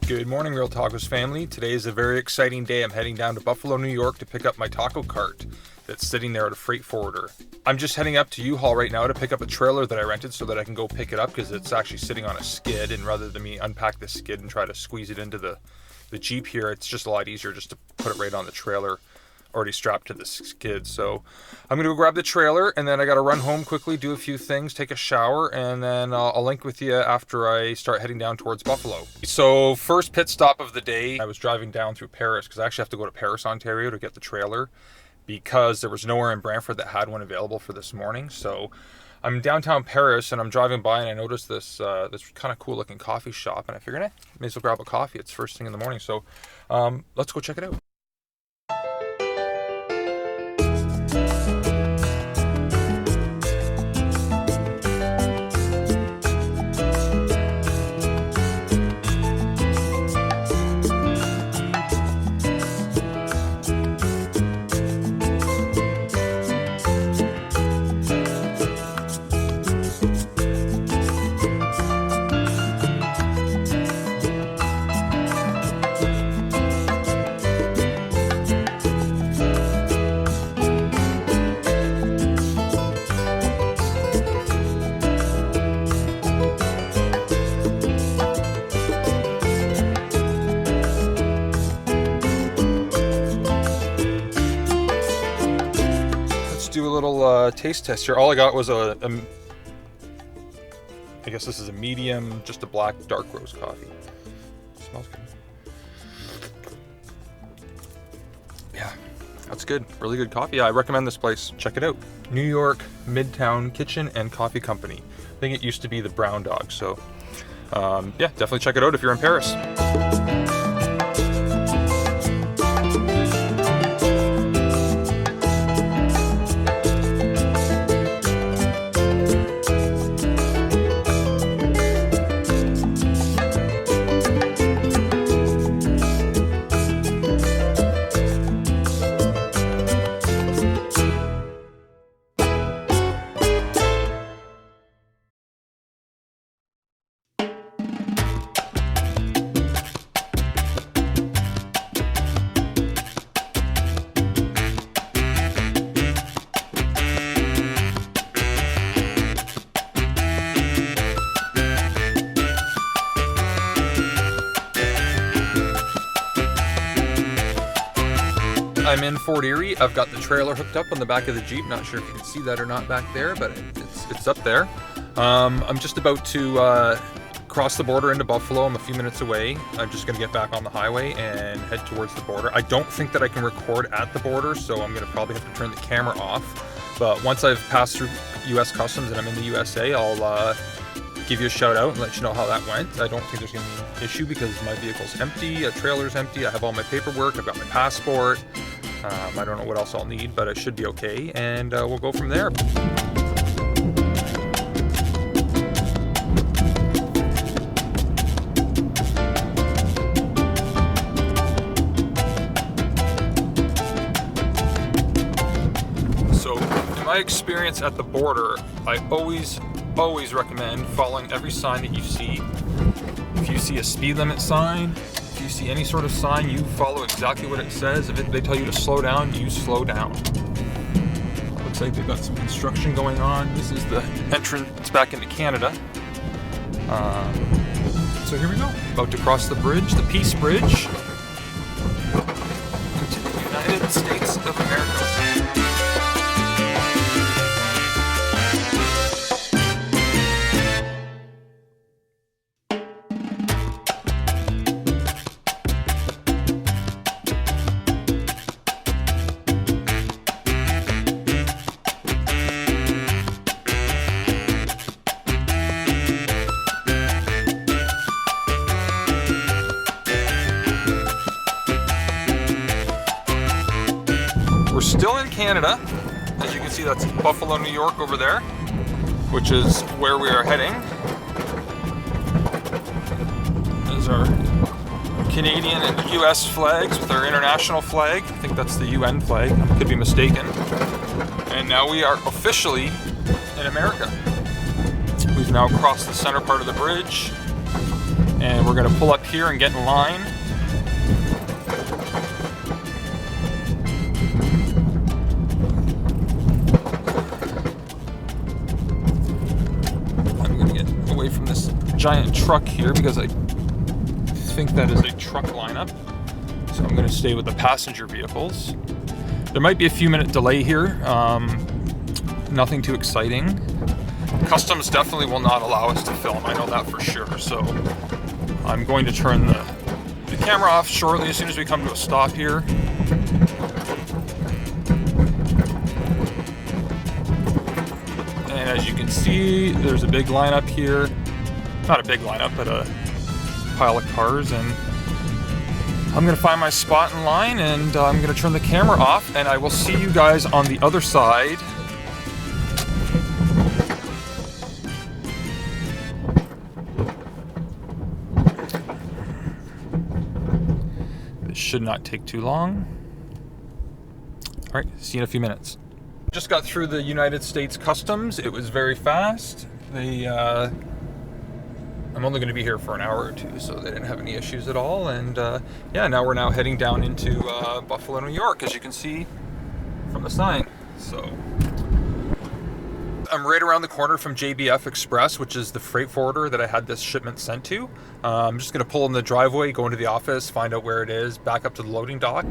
Good morning, Real Tacos family. Today is a very exciting day. I'm heading down to Buffalo, New York to pick up my taco cart that's sitting there at a freight forwarder. I'm just heading up to U-Haul right now to pick up a trailer that I rented so that I can go pick it up because it's actually sitting on a skid, and rather than me unpack the skid and try to squeeze it into the Jeep here, it's just a lot easier just to put it right on the trailer already strapped to the skid. So I'm gonna go grab the trailer, and then I gotta run home quickly, do a few things, take a shower, and then I'll link with you after I start heading down towards Buffalo. So first pit stop of the day, I was driving down through Paris because I actually have to go to Paris, Ontario to get the trailer because there was nowhere in Brantford that had one available for this morning. So I'm in downtown Paris and I'm driving by and I noticed this kind of cool looking coffee shop, and I figured, may as well grab a coffee. It's first thing in the morning. So let's go check it out. Do a little taste test here. All I got was I guess this is a medium, just a black dark roast coffee. Smells good. Yeah, that's good. Really good coffee. Yeah, I recommend this place. Check it out. New York Midtown Kitchen and Coffee Company. I think it used to be the Brown Dog. So yeah, definitely check it out if you're in Paris. I'm in Fort Erie. I've got the trailer hooked up on the back of the Jeep. Not sure if you can see that or not back there, but it's up there. I'm just about to cross the border into Buffalo. I'm a few minutes away. I'm just gonna get back on the highway and head towards the border. I don't think that I can record at the border, so I'm gonna probably have to turn the camera off. But once I've passed through US Customs and I'm in the USA, I'll give you a shout out and let you know how that went. I don't think there's gonna be an issue because my vehicle's empty, a trailer's empty, I have all my paperwork, I've got my passport. I don't know what else I'll need, but it should be okay, and we'll go from there. So, in my experience at the border, I always recommend following every sign that you see. If you see a speed limit sign, if you see any sort of sign, you follow exactly what it says. If they tell you to slow down, you slow down. Looks like they've got some construction going on. This is the entrance back into Canada. So here we go. About to cross the bridge, the Peace Bridge, to the United States of America. We're still in Canada. As you can see, that's Buffalo, New York over there, which is where we are heading. There's our Canadian and US flags with our international flag. I think that's the UN flag, I could be mistaken. And now we are officially in America. We've now crossed the center part of the bridge. And we're gonna pull up here and get in line. I'm gonna get away from this giant truck here because I think that is a truck lineup. So I'm gonna stay with the passenger vehicles. There might be a few minute delay here. Nothing too exciting. Customs definitely will not allow us to film, I know that for sure. So I'm going to turn the camera off shortly as soon as we come to a stop here. And as you can see, there's a big lineup here. Not a big lineup, but a pile of cars. And I'm gonna find my spot in line, and I'm gonna turn the camera off, and I will see you guys on the other side. This should not take too long. All right, see you in a few minutes. Just got through the United States Customs. It was very fast. I'm only going to be here for an hour or two, so they didn't have any issues at all. And yeah, now we're heading down into Buffalo, New York, as you can see from the sign. So I'm right around the corner from JBF Express, which is the freight forwarder that I had this shipment sent to. I'm just going to pull in the driveway, go into the office, find out where it is, back up to the loading dock.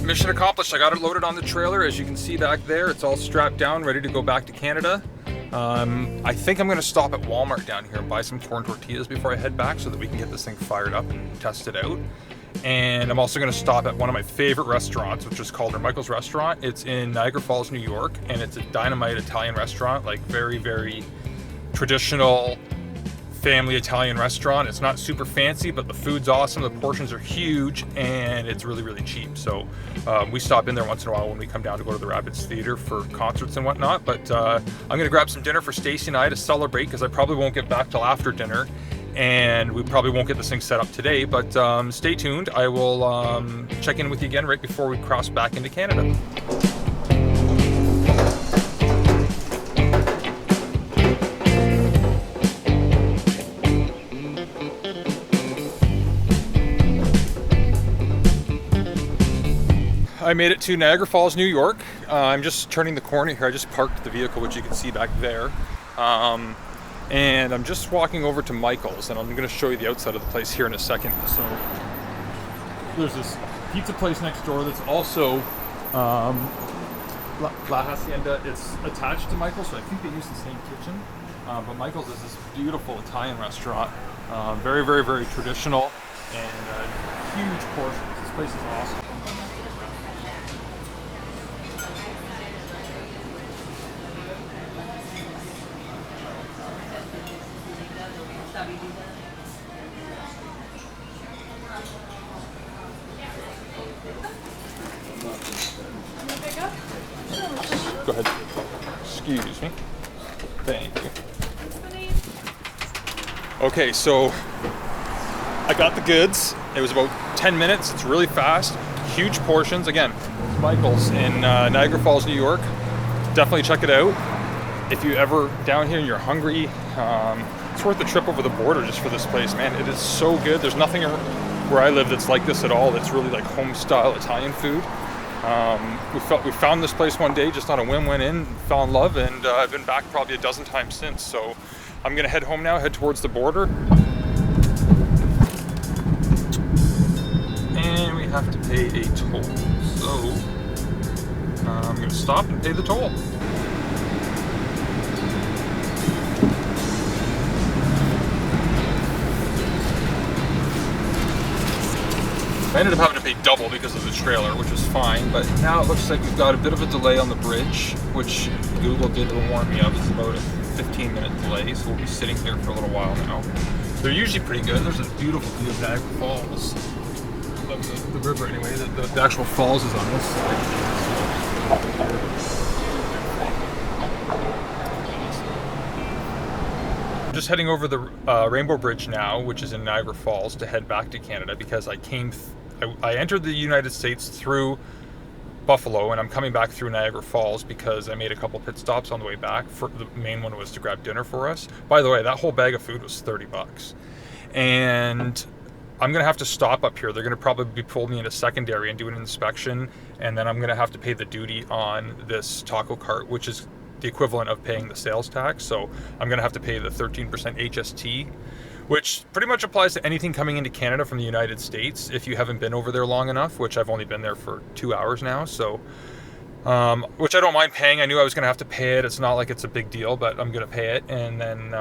Mission accomplished. I got it loaded on the trailer. As you can see back there, it's all strapped down, ready to go back to Canada. I think I'm going to stop at Walmart down here and buy some corn tortillas before I head back so that we can get this thing fired up and test it out. And I'm also going to stop at one of my favorite restaurants, which is called Michael's Restaurant. It's in Niagara Falls, New York, and it's a dynamite Italian restaurant, like very, very traditional family Italian restaurant. It's not super fancy, but the food's awesome. The portions are huge, and it's really, really cheap. So we stop in there once in a while when we come down to go to the Rapids Theater for concerts and whatnot. But I'm gonna grab some dinner for Stacy and I to celebrate, because I probably won't get back till after dinner. and we probably won't get this thing set up today, but stay tuned. I will check in with you again right before we cross back into Canada. I made it to Niagara Falls, New York. I'm just turning the corner here. I just parked the vehicle, which you can see back there. And I'm just walking over to Michael's, and I'm going to show you the outside of the place here in a second. So there's this pizza place next door that's also La Hacienda. It's attached to Michael's, so I think they use the same kitchen. But Michael's is this beautiful Italian restaurant. Very, very, very traditional, and huge portions. This place is awesome. Go ahead. Excuse me. Thank you. Okay, so I got the goods. It was about 10 minutes. It's really fast. Huge portions. Again, it's Michael's in Niagara Falls, New York. Definitely check it out. If you're ever down here and you're hungry, it's worth the trip over the border just for this place, man. It is so good. There's nothing where I live that's like this at all. It's really like home-style Italian food. We found this place one day just on a whim, went in, fell in love, and I've been back probably a dozen times since. So I'm gonna head home now, head towards the border. And we have to pay a toll. So I'm gonna stop and pay the toll. I ended up having to pay double because of the trailer, which was fine, but now it looks like we've got a bit of a delay on the bridge, which Google did warn me of. It's about a 15-minute delay, so we'll be sitting here for a little while now. They're usually pretty good. There's a beautiful view of Niagara Falls, of the river anyway. The actual falls is on this side. Just heading over the Rainbow Bridge now, which is in Niagara Falls, to head back to Canada because I entered the United States through Buffalo, and I'm coming back through Niagara Falls because I made a couple pit stops on the way back. The main one was to grab dinner for us. By the way, that whole bag of food was $30. And I'm gonna have to stop up here. They're gonna probably pull me into secondary and do an inspection, and then I'm gonna have to pay the duty on this taco cart, which is the equivalent of paying the sales tax. So I'm gonna have to pay the 13% HST, which pretty much applies to anything coming into Canada from the United States if you haven't been over there long enough, which I've only been there for 2 hours now. So which I don't mind paying. I knew I was gonna have to pay it. It's not like it's a big deal, but I'm gonna pay it, and then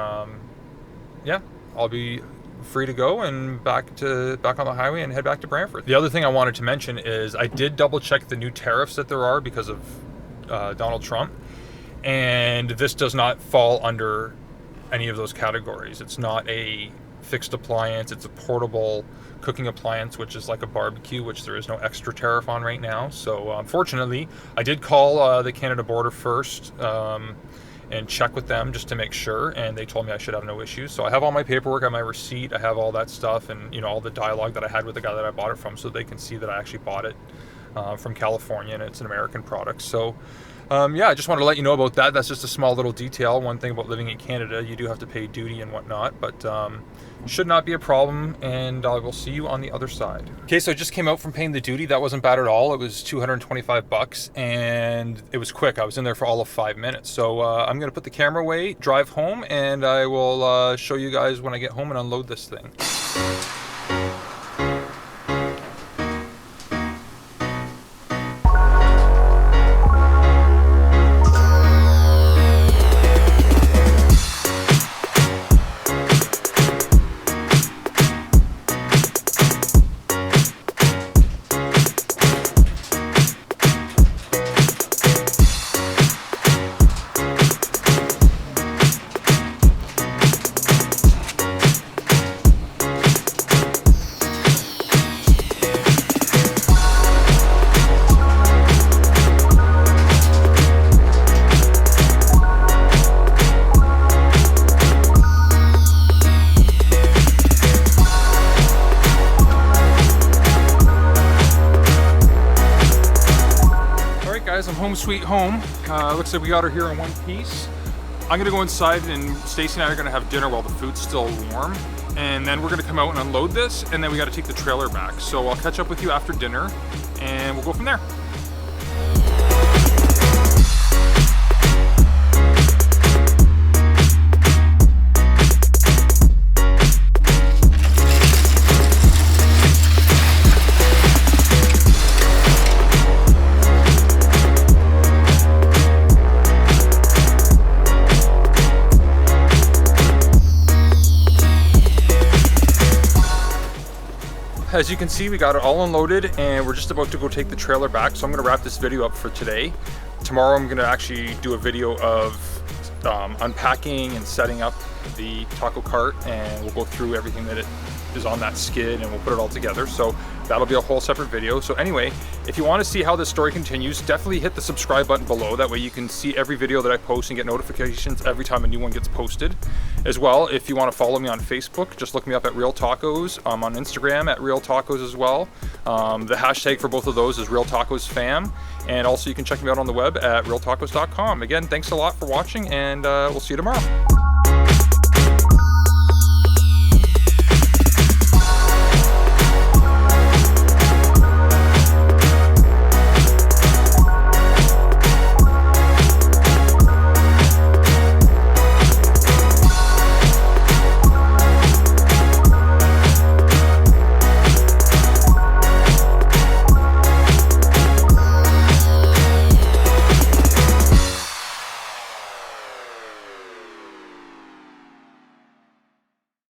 yeah, I'll be free to go and back on the highway and head back to Brantford. The other thing I wanted to mention is I did double check the new tariffs that there are because of Donald Trump, and this does not fall under any of those categories. It's not a fixed appliance, it's a portable cooking appliance, which is like a barbecue, which there is no extra tariff on right now. So unfortunately, I did call the Canada border first and check with them just to make sure, and they told me I should have no issues. So I have all my paperwork, I have my receipt, I have all that stuff, and you know, all the dialogue that I had with the guy that I bought it from, so they can see that I actually bought it from California and it's an American product. So yeah, I just wanted to let you know about that. That's just a small little detail. One thing about living in Canada, you do have to pay duty and whatnot, but should not be a problem, and I will see you on the other side. Okay, so I just came out from paying the duty. That wasn't bad at all. It was $225, and it was quick. I was in there for all of 5 minutes. So I'm gonna put the camera away, drive home, and I will show you guys when I get home and unload this thing. home sweet home. Looks like we got her here in one piece. I'm gonna go inside and Stacy and I are gonna have dinner while the food's still warm. And then we're gonna come out and unload this, and then we gotta take the trailer back. So I'll catch up with you after dinner and we'll go from there. As you can see, we got it all unloaded and we're just about to go take the trailer back. So I'm gonna wrap this video up for today. Tomorrow I'm gonna actually do a video of unpacking and setting up the taco cart, and we'll go through everything that it is on that skid and we'll put it all together. So that'll be a whole separate video. So anyway, if you want to see how this story continues, definitely hit the subscribe button below. That way you can see every video that I post and get notifications every time a new one gets posted. As well, if you want to follow me on Facebook, just look me up at Real Tacos. I'm on Instagram at Real Tacos as well. The hashtag for both of those is Real Tacos Fam. And also you can check me out on the web at realtacos.com. Again, thanks a lot for watching, and we'll see you tomorrow.